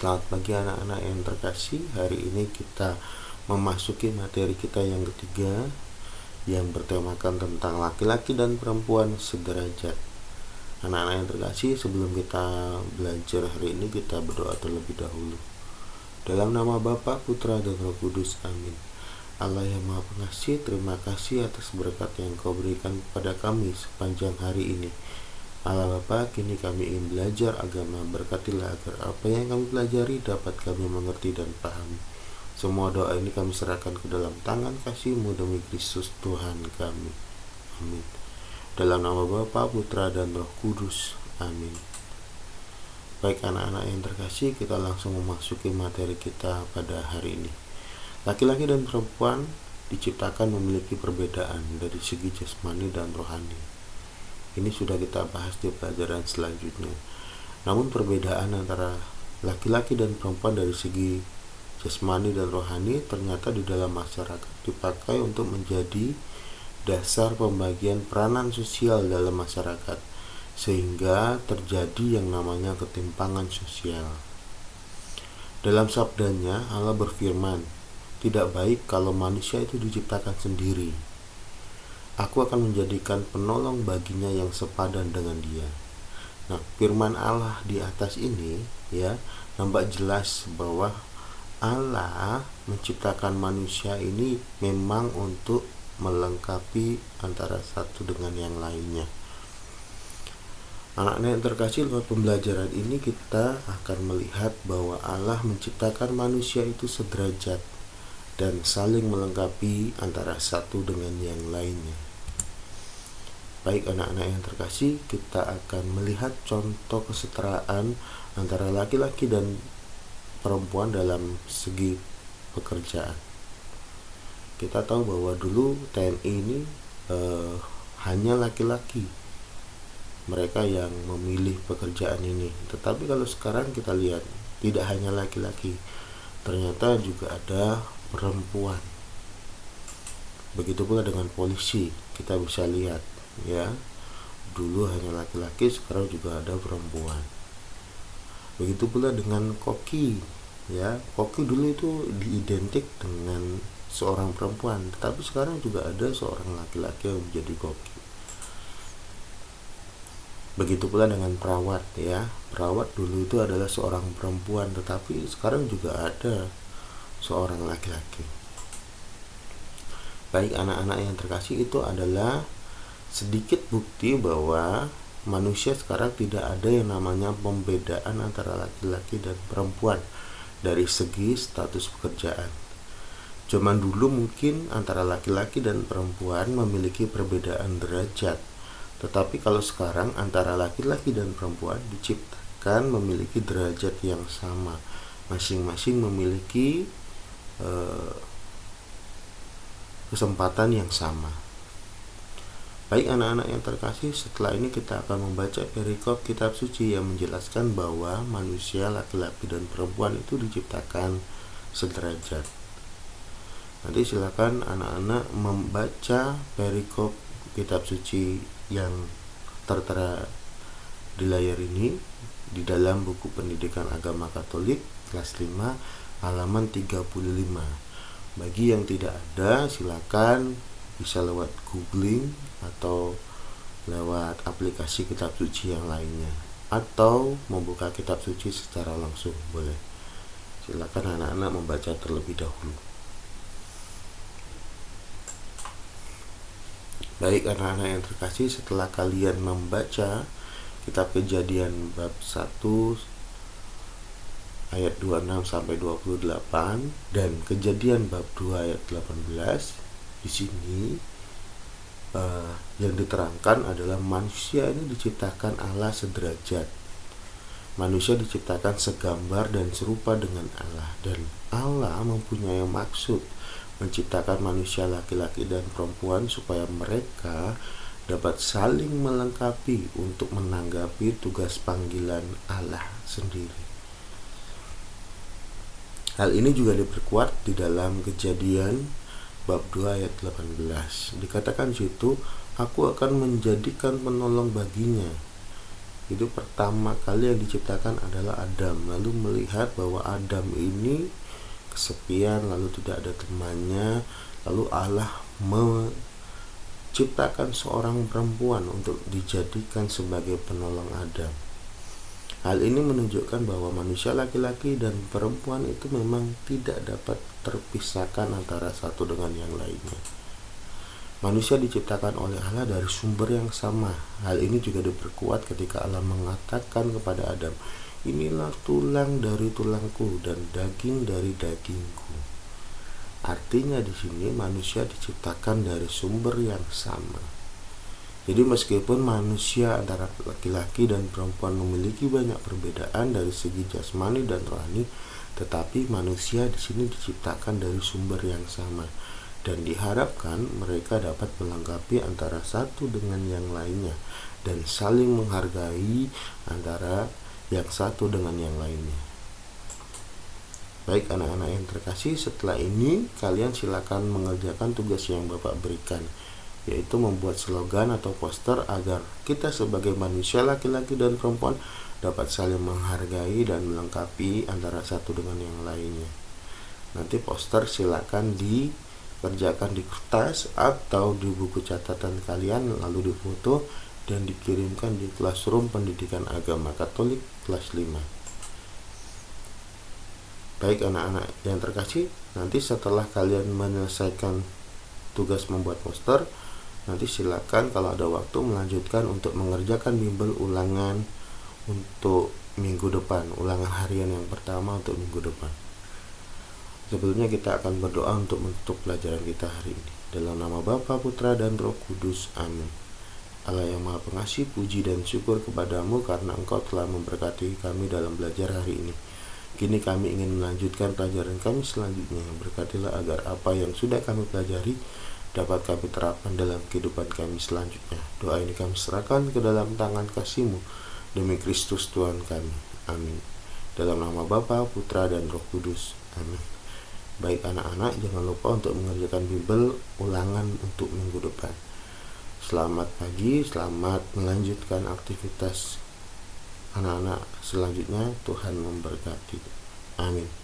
Selamat pagi anak-anak yang terkasih. Hari ini kita memasuki materi kita yang ketiga yang bertemakan tentang laki-laki dan perempuan sederajat. Anak-anak yang terkasih, sebelum kita belajar hari ini, kita berdoa terlebih dahulu. Dalam nama Bapa, Putra, dan Roh Kudus, amin. Allah yang Maha Pengasih, terima kasih atas berkat yang Kau berikan kepada kami sepanjang hari ini. Allah Bapa, kini kami ingin belajar agama, berkatilah agar apa yang kami pelajari dapat kami mengerti dan pahami. Semua doa ini kami serahkan ke dalam tangan kasih-Mu demi Kristus Tuhan kami. Amin. Dalam nama Bapa, Putra, dan Roh Kudus. Amin. Baik anak-anak yang terkasih, kita langsung memasuki materi kita pada hari ini. Laki-laki dan perempuan diciptakan memiliki perbedaan dari segi jasmani dan rohani. Ini sudah kita bahas di pelajaran selanjutnya. Namun perbedaan antara laki-laki dan perempuan dari segi jasmani dan rohani ternyata di dalam masyarakat dipakai untuk menjadi dasar pembagian peranan sosial dalam masyarakat, sehingga terjadi yang namanya ketimpangan sosial. Dalam sabdanya, Allah berfirman, "Tidak baik kalau manusia itu diciptakan sendiri. Aku akan menjadikan penolong baginya yang sepadan dengan dia." Nah, firman Allah di atas ini nampak jelas bahwa Allah menciptakan manusia ini memang untuk melengkapi antara satu dengan yang lainnya. Anak-anak yang terkasih, lewat pembelajaran ini kita akan melihat bahwa Allah menciptakan manusia itu sederajat dan saling melengkapi antara satu dengan yang lainnya. Baik anak-anak yang terkasih, kita akan melihat contoh kesetaraan antara laki-laki dan perempuan dalam segi pekerjaan. Kita tahu bahwa dulu TNI ini hanya laki-laki mereka yang memilih pekerjaan ini. Tetapi kalau sekarang kita lihat, tidak hanya laki-laki, ternyata juga ada perempuan. Begitu pula dengan polisi, kita bisa lihat dulu hanya laki-laki, sekarang juga ada perempuan. Begitu pula dengan koki, koki dulu itu diidentik dengan seorang perempuan, tetapi sekarang juga ada seorang laki-laki yang menjadi koki. Begitu pula dengan perawat, perawat dulu itu adalah seorang perempuan, tetapi sekarang juga ada seorang laki-laki. Baik anak-anak yang terkasih, itu adalah sedikit bukti bahwa manusia sekarang tidak ada yang namanya pembedaan antara laki-laki dan perempuan dari segi status pekerjaan. Zaman dulu mungkin antara laki-laki dan perempuan memiliki perbedaan derajat, tetapi kalau sekarang antara laki-laki dan perempuan diciptakan memiliki derajat yang sama, masing-masing memiliki kesempatan yang sama. Baik anak-anak yang terkasih, setelah ini kita akan membaca perikop kitab suci yang menjelaskan bahwa manusia laki-laki dan perempuan itu diciptakan sederajat. Nanti silakan anak-anak membaca perikop kitab suci yang tertera di layar ini di dalam buku pendidikan agama Katolik kelas 5 halaman 35. Bagi yang tidak ada, silakan bisa lewat googling atau lewat aplikasi kitab suci yang lainnya, atau membuka kitab suci secara langsung boleh. Silakan anak-anak membaca terlebih dahulu. Baik anak-anak yang terkasih, setelah kalian membaca kitab Kejadian bab 1 ayat 26 sampai 28 dan Kejadian bab 2 ayat 18, di sini yang diterangkan adalah manusia ini diciptakan Allah sederajat. Manusia diciptakan segambar dan serupa dengan Allah, dan Allah mempunyai maksud menciptakan manusia laki-laki dan perempuan supaya mereka dapat saling melengkapi untuk menanggapi tugas panggilan Allah sendiri. Hal ini juga diperkuat di dalam Kejadian bab 2 ayat 18. Dikatakan situ, "Aku akan menjadikan penolong baginya Itu pertama kali yang diciptakan adalah Adam. Lalu melihat bahwa Adam ini kesepian, lalu tidak ada temannya. Lalu Allah menciptakan seorang perempuan untuk dijadikan sebagai penolong Adam. Hal ini menunjukkan bahwa manusia laki-laki dan perempuan itu memang tidak dapat terpisahkan antara satu dengan yang lainnya. Manusia diciptakan oleh Allah dari sumber yang sama. Hal ini juga diperkuat ketika Allah mengatakan kepada Adam, "Inilah tulang dari tulangku dan daging dari dagingku." Artinya di sini manusia diciptakan dari sumber yang sama. Jadi meskipun manusia antara laki-laki dan perempuan memiliki banyak perbedaan dari segi jasmani dan rohani, tetapi manusia di sini diciptakan dari sumber yang sama dan diharapkan mereka dapat melengkapi antara satu dengan yang lainnya dan saling menghargai antara yang satu dengan yang lainnya. Baik anak-anak yang terkasih, setelah ini kalian silakan mengerjakan tugas yang Bapak berikan, yaitu membuat slogan atau poster agar kita sebagai manusia laki-laki dan perempuan dapat saling menghargai dan melengkapi antara satu dengan yang lainnya. Nanti poster silakan dikerjakan di kertas atau di buku catatan kalian, lalu difoto dan dikirimkan di Classroom Pendidikan Agama Katolik kelas 5. Baik anak-anak yang terkasih, nanti setelah kalian menyelesaikan tugas membuat poster, nanti silakan kalau ada waktu melanjutkan untuk mengerjakan bimbel ulangan untuk minggu depan, ulangan harian yang pertama untuk minggu depan. Sebelumnya kita akan berdoa untuk menutup pelajaran kita hari ini. Dalam nama Bapa, Putra, dan Roh Kudus. Amin. Allah yang Maha Pengasih, puji dan syukur kepadamu karena Engkau telah memberkati kami dalam belajar hari ini. Kini kami ingin melanjutkan pelajaran kami selanjutnya. Berkatilah agar apa yang sudah kami pelajari dapat kami terapkan dalam kehidupan kami selanjutnya. Doa ini kami serahkan ke dalam tangan kasih-Mu demi Kristus Tuhan kami. Amin. Dalam nama Bapa, Putra, dan Roh Kudus. Amin. Baik anak-anak, jangan lupa untuk mengerjakan bimbel ulangan untuk minggu depan. Selamat pagi, selamat melanjutkan aktivitas anak-anak selanjutnya. Tuhan memberkati. Amin.